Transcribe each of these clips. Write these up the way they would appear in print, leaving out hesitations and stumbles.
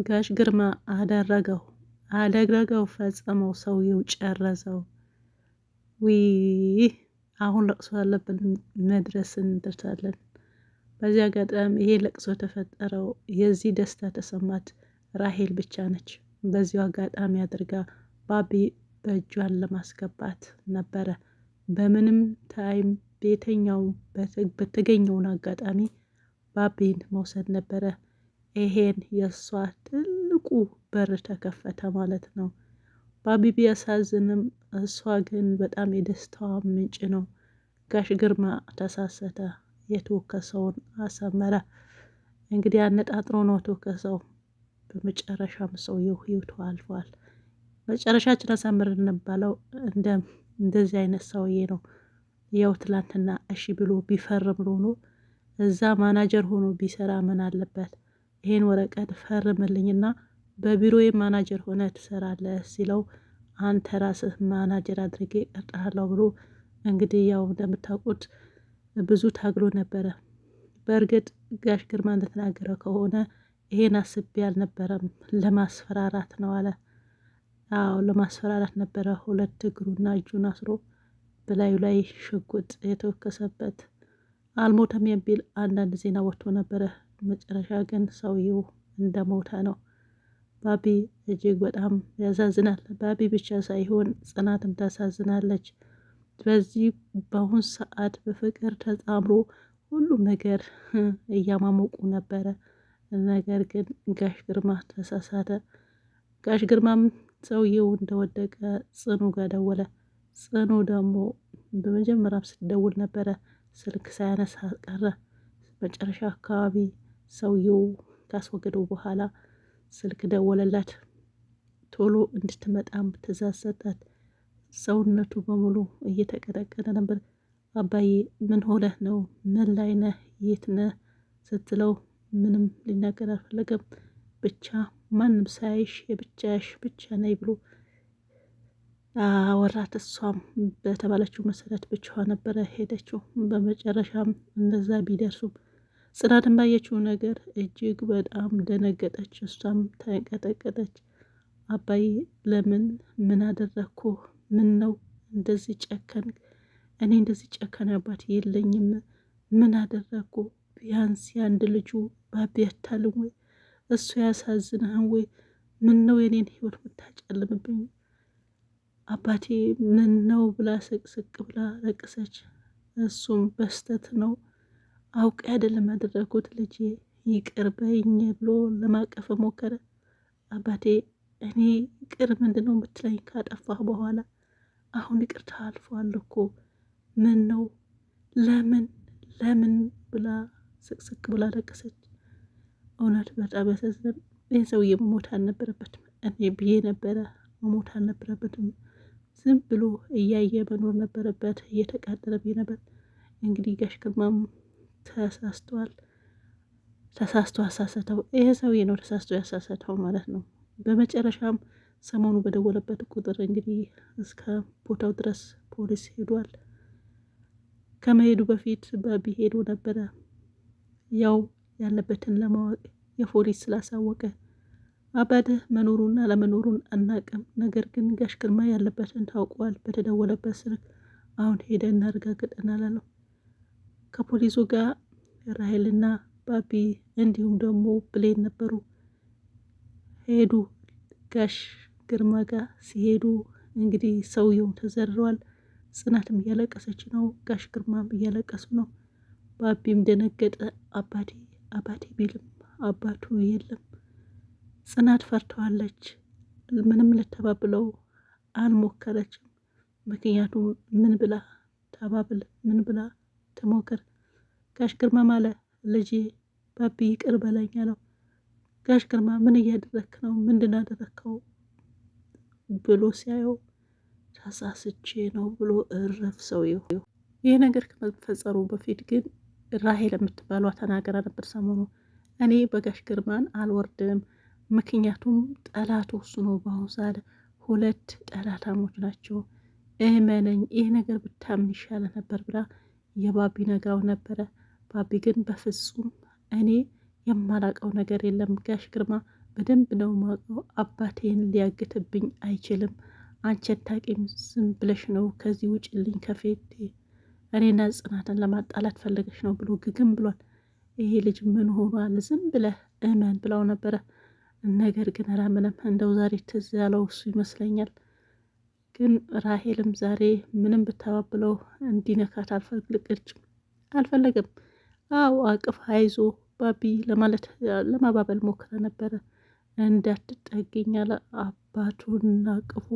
ጋሽ ግርማ አደረገው ፈጸመው፣ ሰውየው ጨረሰው። ዊ አሁን ለቅሶ ያለብን መድረስ እንደርሳለን። በዚህ አጋጣሚ ይሄ ለቅሶ የተፈጠረው የዚህ ደስታ ተሰማት ራሄል ብቻ ነች። በዚሁ አጋጣሚ አድርጋ ባቢ በእጇን ለማስገባት ነበረ። በምንም ታይም ቤተኛው በተገኘውን አጋጣሚ ባቢን መውሰድ ነበረ። ይሄን የእሷ ትልቁ በር ተከፈተ ማለት ነው። ባቢ ቢያሳዝንም እሷ ግን በጣም የደስታዋ ምንጭ ነው። ጋሽ ግርማ ተሳሰተ፣ የተወከሰውን አሰመረ። እንግዲህ አነጣጥሮ ነው ተወከሰው። በመጨረሻም ሰውየው ህይወቱ አልፏል። መጨረሻችን አሳምር እንባለው እንደዚህ አይነት ሰውዬ ነው። ያው ትላንትና እሺ ብሎ ቢፈርም ሆኖ እዛ ማናጀር ሆኖ ቢሰራ ምን አለበት? ይሄን ወረቀት ፈርምልኝና በቢሮዬ ማናጀር ሆነ ትሰራለህ ሲለው አንተ ራስህ ማናጀር አድርጌ እቀጥራለሁ ብሎ እንግዲህ ያው እንደምታውቁት ብዙ ታግሎ ነበረ። በእርግጥ ጋሽ ግርማ እንደተናገረ ከሆነ ይሄን አስቤ አልነበረም፣ ለማስፈራራት ነው አለ። አዎ ለማስፈራራት ነበረ። ሁለት እግሩና እጁን አስሮ በላዩ ላይ ሽጉጥ የተወከሰበት። አልሞተም የሚል አንዳንድ ዜና ወጥቶ ነበረ። መጨረሻ ግን ሰውየው እንደሞተ ነው። ባቢ እጅግ በጣም ያሳዝናል። ባቢ ብቻ ሳይሆን ጽናትም ታሳዝናለች። በዚህ በአሁን ሰዓት በፍቅር ተጣምሮ ሁሉም ነገር እያማሞቁ ነበረ። ነገር ግን ጋሽ ግርማ ተሳሳተ። ጋሽ ግርማም ሰውየው እንደወደቀ ጽኑ ጋር ደወለ። ጽኑ ደግሞ በመጀመሪያም ስትደውል ነበረ፣ ስልክ ሳያነሳ ቀረ። መጨረሻ አካባቢ ሰውየው ካስወገደው በኋላ ስልክ ደወለላት። ቶሎ እንድትመጣም ትእዛዝ ሰጣት። ሰውነቱ በሙሉ እየተቀጠቀጠ ነበር። አባዬ ምን ሆነህ ነው? ምን ላይ ነህ? የት ነህ ስትለው ምንም ሊናገር አልፈለገም። ብቻ ማንም ሳይሽ የብቻሽ ብቻ ነይ ብሎ አወራት። እሷም በተባለችው መሰረት ብቻዋ ነበረ ሄደችው። በመጨረሻም እነዛ ቢደርሱም ጽናትን ባየችው ነገር እጅግ በጣም ደነገጠች። እሷም ተንቀጠቀጠች። አባዬ ለምን? ምን አደረግኩ? ምን ነው እንደዚህ ጨከን? እኔ እንደዚህ ጨከን አባት የለኝም። ምን አደረግኩ? ቢያንስ ያንድ ልጁ ባቢ ያታልም ወይ? እሱ ያሳዝንህን ወይ? ምን ነው የኔን ህይወት ምታጨልምብኝ? አባቴ ምን ነው ብላ ስቅስቅ ብላ ለቅሰች። እሱም በስተት ነው አውቄ አይደለም ያደረጉት ልጄ ይቅር በይኝ ብሎ ለማቀፍ ሞከረ። አባቴ እኔ ይቅር ምንድነው የምትለኝ? ካጠፋህ በኋላ አሁን ይቅርታ አልፏል እኮ ምን ነው ለምን ብላ ስቅስቅ ብላ ለቀሰች። እውነት በጣም ያሳዝናል። ይህ ሰውዬ መሞት አልነበረበትም። እኔ ብዬ ነበረ መሞት አልነበረበትም። ዝም ብሎ እያየ መኖር ነበረበት። እየተቃጠለ ብዬ ነበር። እንግዲህ ጋሽ ግርማም ተሳስቶ አሳሰተው። ይሄ ሰውዬ ነው ተሳስቶ ያሳሰተው ማለት ነው። በመጨረሻም ሰሞኑ በደወለበት ቁጥር እንግዲህ እስከ ቦታው ድረስ ፖሊስ ሄዷል። ከመሄዱ በፊት ባቢ ሄዶ ነበረ። ያው ያለበትን ለማወቅ የፖሊስ ስላሳወቀ አባትህ መኖሩን አለመኖሩን አናቅም፣ ነገር ግን ጋሽ ግርማ ያለበትን ታውቋል፣ በተደወለበት ስልክ አሁን ሄደን እናረጋግጠናል። ከፖሊሱ ጋር ራሄልና ባቢ እንዲሁም ደግሞ ብሌን ነበሩ። ሄዱ ጋሽ ግርማ ጋር ሲሄዱ እንግዲህ ሰውየው ተዘርረዋል። ጽናትም እያለቀሰች ነው። ጋሽ ግርማም እያለቀሱ ነው። ባቢም ደነገጠ። አባቴ ቢልም አባቱ የለም። ጽናት ፈርተዋለች። ምንም ልተባብለው አልሞከረችም። ምክንያቱም ምን ብላ ተባብል፣ ምን ብላ ተሞከር? ጋሽ ግርማ ማለ ልጄ ባቢ ይቅር በለኝ አለው። ጋሽ ግርማ ምን እያደረክ ነው? ምንድን አደረከው ብሎ ሲያየው ተሳስቼ ነው ብሎ እረፍ ሰውየው። ይህ ነገር ከመፈጸሩ በፊት ግን ራሄል የምትባሏ ተናገራ ነበር ሰሞኑ። እኔ በጋሽ ግርማን አልወርድም፣ ምክንያቱም ጠላቱ እሱ ነው። በአሁኑ ሰዓት ሁለት ጠላታሞች ናቸው፣ እመነኝ፣ ይህ ነገር ብታምን ይሻለ ነበር ብላ የባቢ ነግራው ነበረ። ባቢ ግን በፍጹም እኔ የማላቀው ነገር የለም፣ ጋሽ ግርማ በደንብ ነው ማውቀው። አባቴን ሊያግትብኝ አይችልም። አንቺ አታውቂም፣ ዝም ብለሽ ነው ከዚህ ውጭልኝ ከፊቴ፣ እኔና ጽናትን ለማጣላት ፈለገች ነው ብሎ ግግም ብሏል። ይሄ ልጅ ምን ሆኗል? ዝም ብለህ እመን ብለው ነበረ። ነገር ግን አላምንም። እንደው ዛሬ ትዝ ያለው እሱ ይመስለኛል። ግን ራሄልም ዛሬ ምንም ብታባብለው እንዲነካት አልፈለገም። አዎ አቅፍ አይዞ ባቢ ለማለት ለማባበል ሞክረ ነበረ። እንዳትጠጊኝ አለ። አባቱን አቅፎ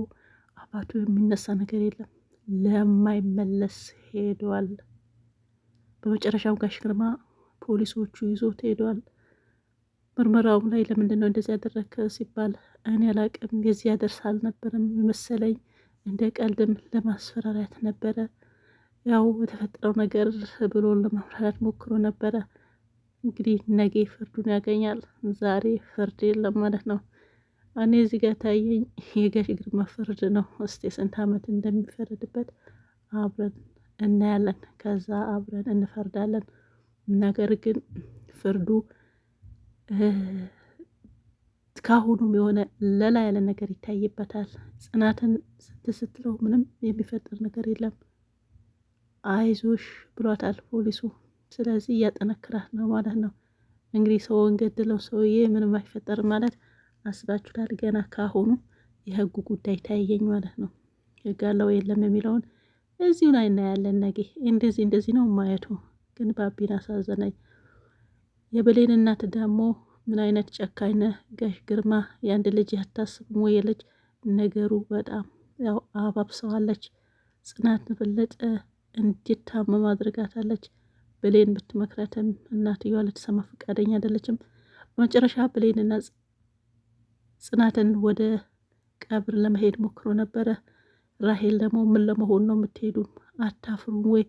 አባቱ የሚነሳ ነገር የለም፣ ለማይመለስ ሄዷል። በመጨረሻም ጋሽ ግርማ ፖሊሶቹ ይዞት ሄዷል። ምርመራውም ላይ ለምንድን ነው እንደዚህ ያደረግከ ሲባል እኔ አላቅም፣ የዚህ ያደርስ አልነበረም የመሰለኝ፣ እንደ ቀልድም ለማስፈራሪያት ነበረ፣ ያው የተፈጠረው ነገር ብሎ ለማብራራት ሞክሮ ነበረ። እንግዲህ ነገ ፍርዱን ያገኛል። ዛሬ ፍርድ የለም ማለት ነው። እኔ እዚህ ጋር ታየኝ የጋሽ ግርማ ፍርድ ነው። እስቲ ስንት ዓመት እንደሚፈረድበት አብረን እናያለን። ከዛ አብረን እንፈርዳለን። ነገር ግን ፍርዱ ካሁኑም የሆነ ለላ ያለ ነገር ይታይበታል። ጽናትን ስትለው ምንም የሚፈጠር ነገር የለም፣ አይዞሽ ብሏታል ፖሊሱ። ስለዚህ እያጠነክራት ነው ማለት ነው። እንግዲህ ሰውን ገድለው ሰውዬ ምንም አይፈጠርም ማለት አስባችሁታል? ገና ካሁኑ የህጉ ጉዳይ ታየኝ ማለት ነው። ህግ አለው የለም የሚለውን እዚሁ ላይ እናያለን። ነገ እንደዚህ ነው ማየቱ። ግን ባቢን አሳዘነኝ። የብሌን እናት ደግሞ ምን አይነት ጨካኝ ነህ ጋሽ ግርማ፣ የአንድ ልጅ ያታስብም ወይ? የልጅ ነገሩ በጣም ያው አባብሰዋለች። ጽናት በለጠ እንዲታመም አድርጋታለች። ብሌን ብትመክረትም እናትየዋ ልትሰማ ፈቃደኛ አይደለችም። በመጨረሻ ብሌንና ጽናትን ወደ ቀብር ለመሄድ ሞክሮ ነበረ። ራሄል ደግሞ ምን ለመሆን ነው የምትሄዱ? አታፍሩም ወይ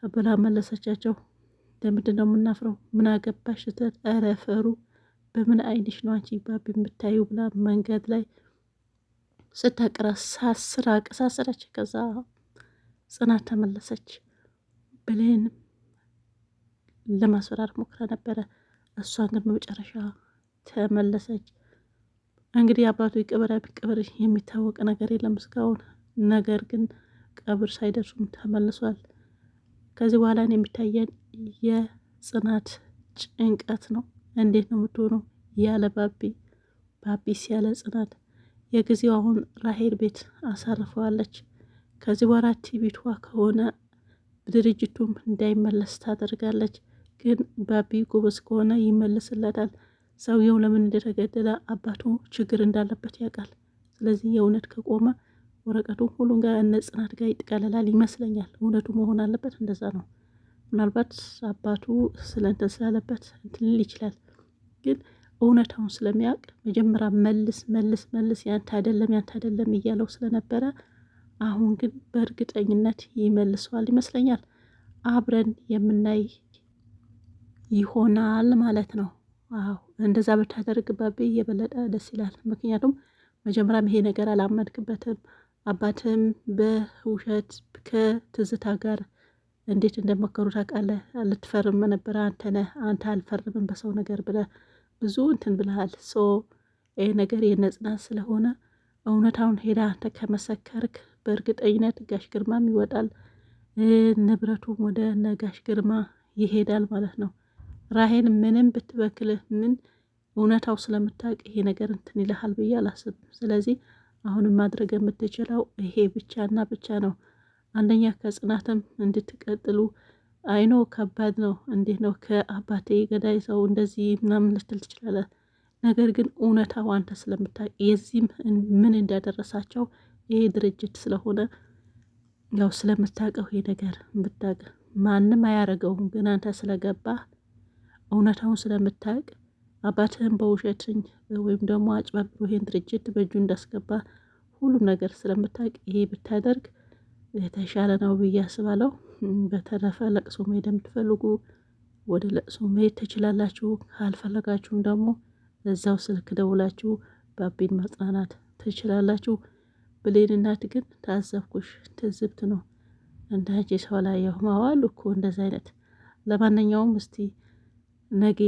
ብላ መለሰቻቸው። ለምንድን ነው የምናፍረው? ምን አገባሽ ስትል ኧረ ፈሩ፣ በምን አይንሽ ነው አንቺ ባቢ የምታዩ ብላ መንገድ ላይ ስታቅራ ሳስራ ቀሳሰረች። ከዛ ጽናት ተመለሰች። ብሌን ለማስፈራር ሞክራ ነበረ። እሷን ግን በመጨረሻ ተመለሰች። እንግዲህ አባቱ ይቅበር ቢቅበር የሚታወቅ ነገር የለም እስካሁን። ነገር ግን ቀብር ሳይደርሱም ተመልሷል። ከዚህ በኋላ የሚታየን የጽናት ጭንቀት ነው። እንዴት ነው የምትሆነው ያለ ባቢስ ያለ ጽናት። የጊዜው አሁን ራሄል ቤት አሳርፈዋለች። ከዚህ በኋላ ቲቪቷ ከሆነ ድርጅቱም እንዳይመለስ ታደርጋለች። ግን ባቢ ጎበዝ ከሆነ ይመልስለታል። ሰውየው ለምን እንደተገደለ አባቱ ችግር እንዳለበት ያውቃል። ስለዚህ የእውነት ከቆመ ወረቀቱ ሁሉም ጋር እነ ጽናት ጋር ይጠቃለላል ይመስለኛል። እውነቱ መሆን አለበት። እንደዛ ነው። ምናልባት አባቱ ስለንትን ስላለበት እንትን ሊል ይችላል። ግን እውነታውን ስለሚያውቅ መጀመሪያ መልስ ያንተ አይደለም እያለው ስለነበረ አሁን ግን በእርግጠኝነት ይመልሰዋል ይመስለኛል። አብረን የምናይ ይሆናል ማለት ነው። አዎ እንደዛ ብታደርግ ባቢ የበለጠ ደስ ይላል። ምክንያቱም መጀመሪያም ይሄ ነገር አላመድክበትም። አባትም በውሸት ከትዝታ ጋር እንዴት እንደመከሩ ታውቃለህ። ልትፈርም ነበረ አንተ አልፈርምም በሰው ነገር ብለህ ብዙ እንትን ብለሃል። ይህ ነገር የነጽናት ስለሆነ እውነታውን ሄዳ አንተ ከመሰከርክ በእርግጠኝነት ጋሽ ግርማም ይወጣል፣ ንብረቱም ወደ ነጋሽ ግርማ ይሄዳል ማለት ነው። ራሄል ምንም ብትበክልህ ምን እውነታው ስለምታውቅ ይሄ ነገር እንትን ይልሃል ብዬ አላስብም። ስለዚህ አሁንም ማድረግ የምትችለው ይሄ ብቻና ብቻ ነው። አንደኛ ከጽናትም እንድትቀጥሉ አይኖ ከባድ ነው። እንዴት ነው ከአባቴ ገዳይ ሰው እንደዚህ ምናምን ልትል ትችላለህ። ነገር ግን እውነታው አንተ ስለምታውቅ የዚህም ምን እንዳደረሳቸው ይሄ ድርጅት ስለሆነ ያው ስለምታውቀው ይሄ ነገር ብታውቅ ማንም አያረገውም። ግን አንተ ስለገባህ እውነታውን ስለምታውቅ አባትህን በውሸትኝ ወይም ደግሞ አጭበርብሮ ይሄን ድርጅት በእጁ እንዳስገባ ሁሉም ነገር ስለምታውቅ ይሄ ብታደርግ የተሻለ ነው ብዬ አስባለሁ። በተረፈ ለቅሶ መሄድ የምትፈልጉ ወደ ለቅሶ መሄድ ትችላላችሁ። ካልፈለጋችሁም ደግሞ እዛው ስልክ ደውላችሁ ባቢን ማጽናናት ትችላላችሁ። ብሌን እናት ግን ታዘብኩሽ፣ ትዝብት ነው እንዳንቺ ሰው ላይ ማዋል እኮ እንደዚ አይነት። ለማንኛውም እስቲ ነገ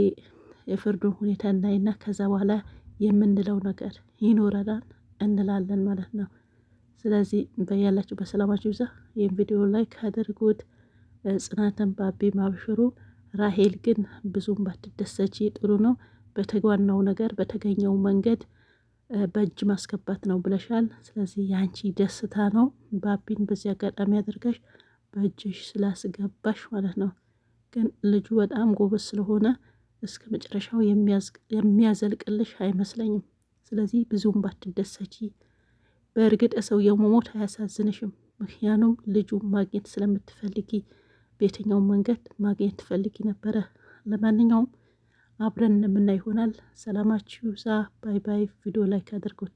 የፍርዱን ሁኔታ እናይና ከዛ በኋላ የምንለው ነገር ይኖረናል እንላለን ማለት ነው። ስለዚህ በያላችሁ በሰላማችሁ ይብዛ። ይህን ቪዲዮ ላይክ አድርጉት። ጽናትን ባቢ ማብሽሩ። ራሄል ግን ብዙም ባትደሰች ጥሩ ነው። በተጓናው ነገር በተገኘው መንገድ በእጅ ማስገባት ነው ብለሻል። ስለዚህ የአንቺ ደስታ ነው። ባቢን በዚህ አጋጣሚ አድርገሽ በእጅሽ ስላስገባሽ ማለት ነው። ግን ልጁ በጣም ጎበዝ ስለሆነ እስከ መጨረሻው የሚያዘልቅልሽ አይመስለኝም። ስለዚህ ብዙም ባትደሰቺ። በእርግጥ ሰውየው መሞት አያሳዝንሽም። ምክንያቱም ልጁ ማግኘት ስለምትፈልጊ በየትኛውም መንገድ ማግኘት ትፈልጊ ነበረ። ለማንኛውም አብረን የምናይ ይሆናል። ሰላማችሁ ይብዛ። ባይ ባይ። ቪዲዮ ላይክ አድርጉት።